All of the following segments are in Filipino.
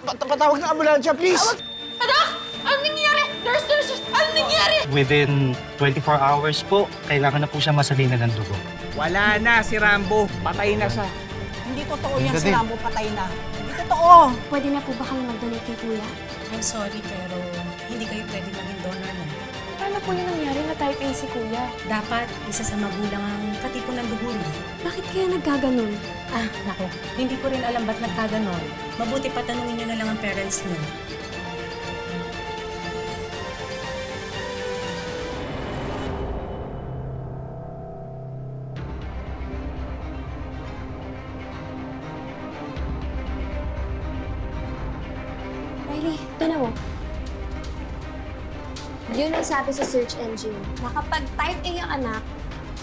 Patawag ng ambulansya, please! Anak! Ano nangyari? Nurse! Ano nangyari? Within 24 hours po, kailangan na po siya masalina ng dugo. Wala na si Rambo. Patay na siya. Hindi totoo yan, si Rambo patay na. Hindi totoo. Pwede na po ba kami mag-donate kay Kuya? I'm sorry, pero hindi kayo pwede maging donor mo. Paano po yung nangyari na type A si Kuya? Dapat isa sa magulang ang katipon ng dugo niya. Bakit kaya nagkaganon? Nako, hindi ko rin alam ba't nagkaganon. Mabuti pa tanungin niyo na lang ang parents niyo. Riley, tanaw. Yun ang sabi sa search engine, na kapag type A ang anak,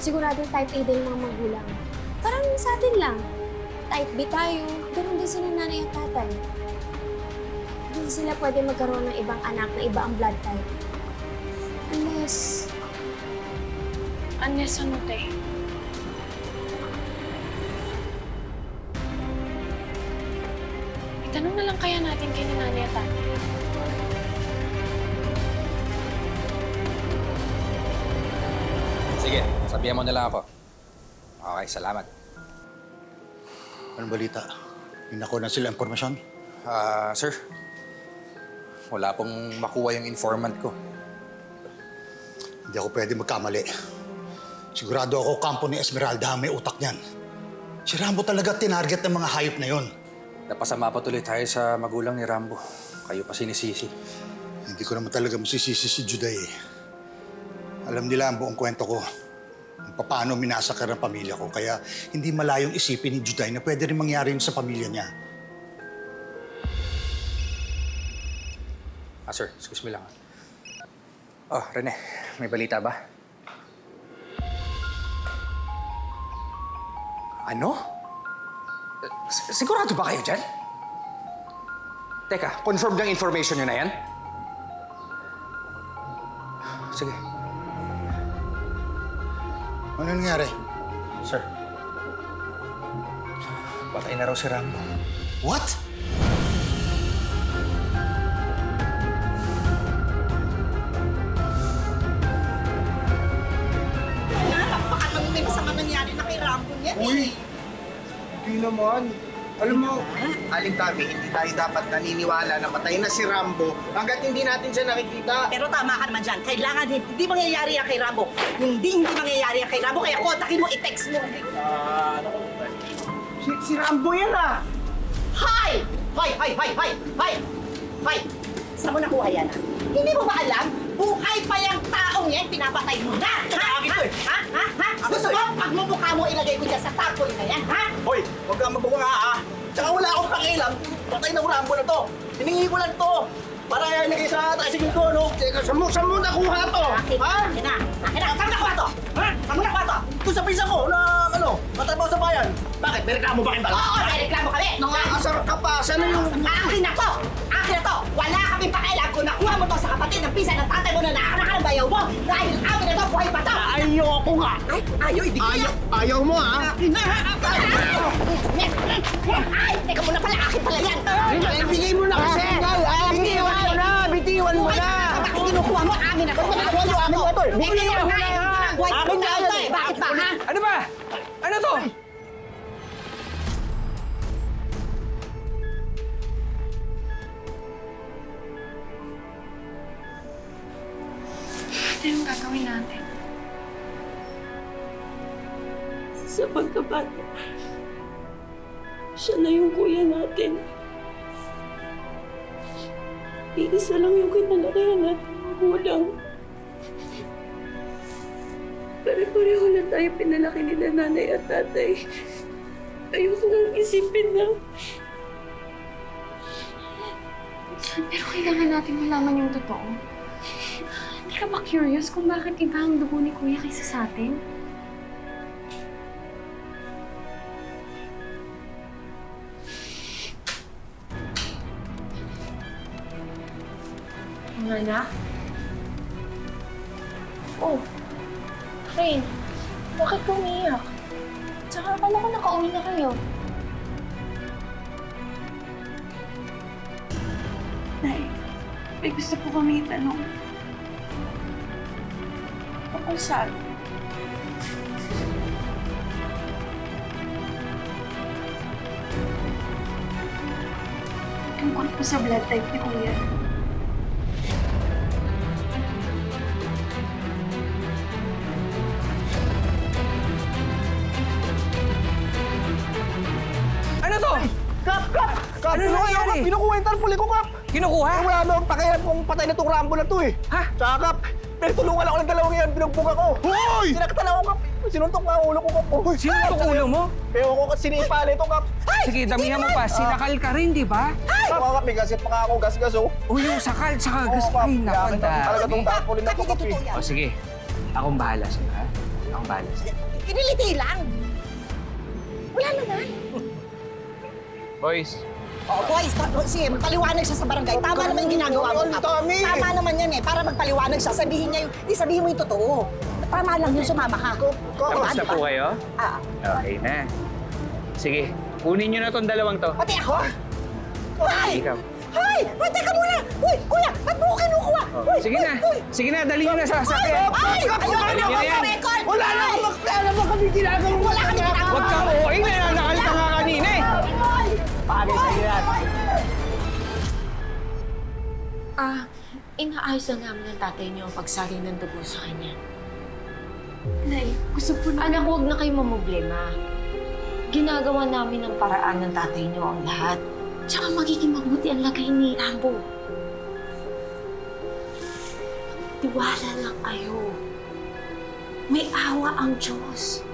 siguradong type A din ng magulang. Parang sa atin lang. Type B tayo, ganun din sila nanay at tatay. Hindi sila pwede magkaroon ng ibang anak na iba ang blood type. Unless ano, te? Itanong na lang kaya natin kay nanay at tatay. Sige, sabihan mo na lang ako. Okay, salamat. Anong balita? May nakuha na sila impormasyon? Sir, wala pong makuha yung informant ko. Hindi ako pwede magkamali. Sigurado ako kampo ni Esmeralda ang may utak niyan. Si Rambo talaga tinarget ng mga hayop na yon. Napasama pa tuloy tayo sa magulang ni Rambo. Kayo pa sinisisi. Hindi ko naman talaga masisisi si Juday eh. Alam nila ang buong kwento ko. Kung paano minasakar ang pamilya ko. Kaya hindi malayong isipin ni Juday na pwede rin mangyari yun sa pamilya niya. Sir, excuse me lang. Oh, Rene, may balita ba? Ano? Sigurado ba kayo dyan? Teka, confirm yung information nyo na yan? Sige. Ano nangyari? Sir. Patay na raw si Rambo. What? Napakalaking sa nangyari na kay Rambo niyan. Uy! Hindi naman. Alam mo, Aling Tami, hindi tayo dapat naniniwala na patay na si Rambo hanggat hindi natin siya nakikita. Pero tama ka naman dyan. Kailangan hindi mangyayari yan kay Rambo. Hindi mangyayari yan kay Rambo. Kaya kontakin mo, i-text mo. Si Rambo yan ah! Hi! Hoy! Hoy! Hoy! Hoy! Hoy! Hoy! Saan mo nakuha yan ah? Hindi mo ba alam? Buhay pa yung taong yan, pinapatay mo na! Ha? Ha? Ha? Ha? Gusto mo, pag mumukha mo, ilagay ko dyan sa tarpaulin na yan, ha? Hoy, huwag kang mabuha ah! Tsaka wala akong pakialam, patay na Rambo na to. Hiningi ko lang to para ilagay sa tricycle ko, no? Teka, saan mo nakuha to? Akin na! Akin na! Saan mo nakuha to? Ha? Saan mo nakuha to? Ito sa pisa ko na, matrabaho sa bayan. Bakit? May reklamo ba kayo? Oo, may reklamo kami! Nakakasar ka pa! Sana yung... Akin na to! Akin na to! Wala kami pakialam kung nakuha mo to sa kapatid ng pisa ng tatay mo na nakakanak ng bayaw mo! Dahil akin na to, buhay pa to! Ayoko nga! Ay, ayaw, hindi kaya! Ayaw mo ah! Akin na! Ay, teka muna pala, akin pala yan! Bigay mo na kasi! Bitiwan mo na! Bitiwan mo na! Bakit kinukuha mo? Amin na to! Amin na to! Bigyan mo na! Akin na yan eh! Bakit ba, ha? Ano ba? Ano to? Ano yung gagawin natin? Sa pagkabata, siya na yung kuya natin. Iisa lang yung kinalakihan natin magulang. Pare-pareho na tayo pinalaki nila nanay at tatay. Ayoko nang isipin na. Pero kailangan natin malaman yung totoo. Hindi ka ba curious kung bakit iba ang dugo ni Kuya kaysa sa atin? Mga anak? Oh, Rain, bakit ka umiiyak? Tsaka akala ko nakauwi na kayo. May gusto po kami itanong. Tungkol saan? Tungkol po sa blood type ni Kuya. Ano to? Kap! Kap! Ano nangyari? Kinukuha yung tarpaulin ko, Kap! Kinukuha? Eh, wala naman pakialam kung patay na itong Rambo na to eh. Ha? Tsaka, Kap, pinagtulungan ako ng dalawang yan, binugbog ako. Hoy! Sinaktan ako, Kap. Sinuntok nga ang ulo ko, Kap. Oh. Sino ang ulo mo? Pero ako kasi sinipa nito, Kap. Sige, damihan mo pa. Sinakal ka rin, di ba? Kap, mga Kap, may gasit pa nga ako, gas-gas, oh. O yung sakal, tsaka Oo, gas. Kap. Ay, naku, Talaga itong tarpaulin na to, Kap. Totoo yan. O sige, akong bahala sa'yo, ha? Akong bahala sa'yo. Kiniliti lang. Wala naman. Boys, Oh, boys, sige, magpaliwanag siya sa barangay. Tama naman yung ginagawa mo, Kap. Tommy! Tama naman yan eh. Para magpaliwanag siya, sabihin niya yung, sabihin mo yung totoo. Tama lang yun, sumama ka. tapos na po kayo? Ah, Okay na. Sige, kunin nyo na tong dalawang to. pati ako. Hoy! Ikaw. Hoy! Hoy, teka muna! Hoy, kuya, ba't mo ko kinukuha? Oh, Hoy, sige hoy, na. hoy. Sige na, dali nyo na sa sasakyan. Ay! Ayoko Dali na nyo na ako sa yan. record! Wala na akong wala naman kami ginagawa. Wala kami ginagawa! Huwag kang uuwi, nananakal ka nga kanina eh. Hoy! Bagay sa yan. Inaayos lang namin ng tatay niyo ang pagsali ng dugo sa kanya. Nay, gusto po na... Anak, huwag na kayo mamblema. Ginagawa namin ng paraan ng tatay niyo ang lahat. Tsaka magiging mabuti ang lagay ni Rambo. Tiwala lang kayo. May awa ang Diyos.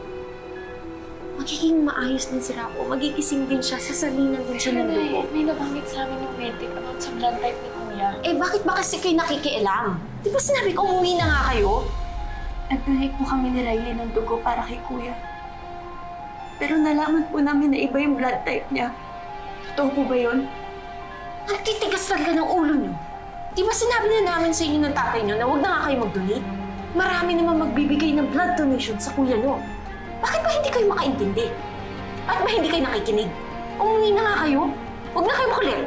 Magiging maayos din si Rambo. Magigising din siya. Sasalinan din siya ng dugo. May nabanggit sa amin yung medic about sa blood type ni Kuya. Eh, bakit ba kasi kayo nakikialam? Di ba sinabi ko umuwi na nga kayo? Nag-donate po kami ni Riley ng dugo para kay Kuya. Pero nalaman po namin na iba yung blood type niya. Totoo po ba yun? Ang titigas talaga ng ulo niyo. Di ba sinabi na namin sa inyo ng tatay niyo na huwag na nga kayo mag-donate? Marami naman magbibigay ng blood donation sa kuya niyo. Bakit ba hindi kayo makaintindi? Bakit ba hindi kayo nakikinig? Umuwi na nga kayo. Huwag na kayo makulit.